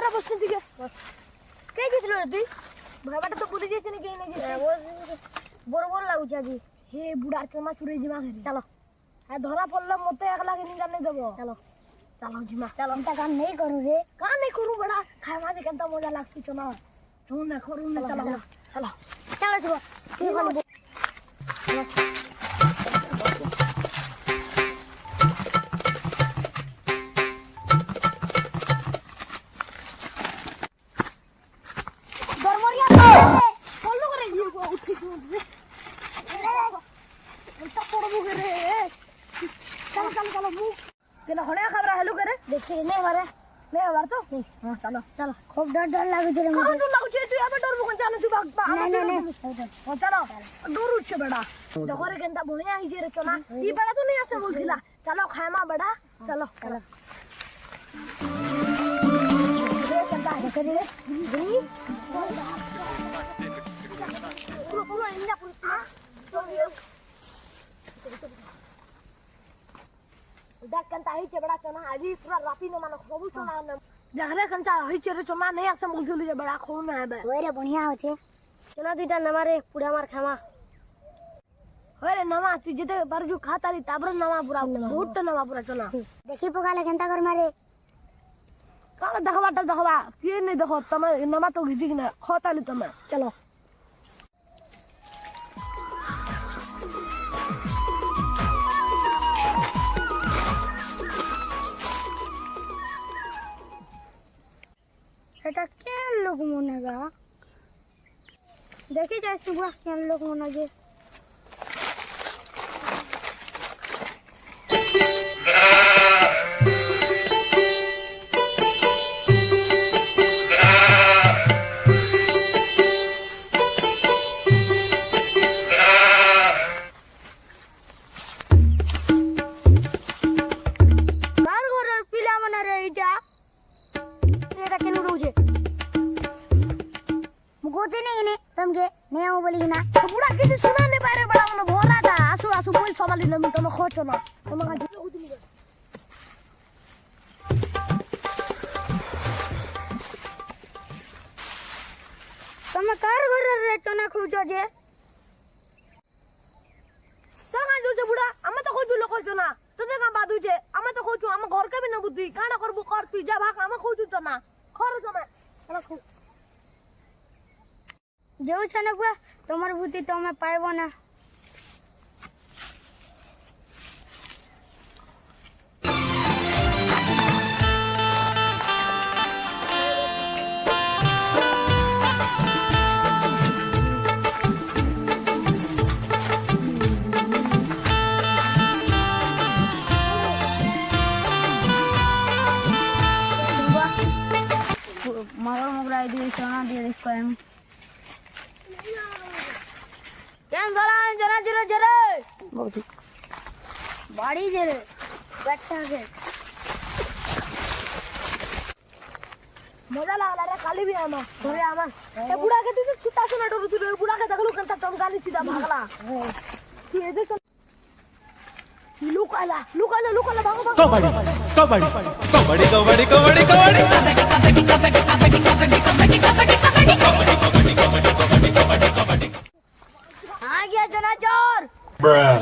बड़ा बस ठीक है के जितलो रे तू भाईटा तो बुली जेछ ने के ने वो बोर लागु छ जी हे बुढ़ा चमा चुरे जिमा घरे चलो आ धरा पड़ल मते एकला के निगा नहीं देबो चलो चलो जिमा चलो हम काम नहीं करू रे का नहीं करू बड़ा खाए माजे केनता मजा लागसी चना तू ना करू ना चलो चलो चलो चलो ठीक है चलो चलो खूब डर लागु छ रे मुझे डर लागु छ तू अबे डर मुकन जानो तू भाग नहीं चलो डर उछ बड़ा देखो रे केनता बढ़िया ही जे रे चना ई बड़ा तो नहीं आसे बोलथिला चलो खायमा बड़ा चलो चलो रे केनता देख रे पूरा इंडिया पूरा देख केनता ही जे बड़ा चना अभी पूरा रापी न मानो सब चना देखरे कंचा होई चेरे चना नहीं आसे मोलथुली जे बड़ा खून है बे ओरे बढ़िया होचे चना दुटा नमारे पुड़ा मार खामा ओरे नमा तू जते पर जो खाताली ताबर नमा पूरा बहुत नमा पूरा चना देखि पकाले केनता कर मारे काला देखवा के नहीं देखो तमे नमा तो घिजी ना खाताली तमे चलो এটা কেন লোক মনে গা দেখি যাই সুবহ কেন লোক মনে গে বার ঘরের পিলা মনে রে এটা এটা কেন রোজে मुकोते नहीं ने तमके नहीं आओ बोली ना तो बुढ़ा किसी सुना नहीं पारे बड़ा मन भोरा था आसु आसु बोल संभाली न मिल तम खोचो ना तम का जितो गुदली तम कार घर रे चना खुजो जे तंगा जो जे बुढ़ा हम तो खोजु लोक चना तने का बादू जे हम तो खोजु हम घर के भी न बुद्धि काना करबो कर तू जा भाग हम खोजु चना खर चना रखो जो छने बुआ तमर भूति तमे पाइबो ना मगर मुगरा दी सोना दे इसको हम केन साला जरा जरा जरा बहुत बाड़ी दे रे बैठा के मजा लागला रे काली भी आमा घरे आमा ए बुढ़ा के तू छुटा सुना डरू तू बुढ़ा के देखलू कंता टमगाली सीधा भागला की ए देख लुकाला भागो भागो कबड्डी कबड्डी कबड्डी कबड्डी कबड्डी कबड्डी आ गया जना जोर Bruh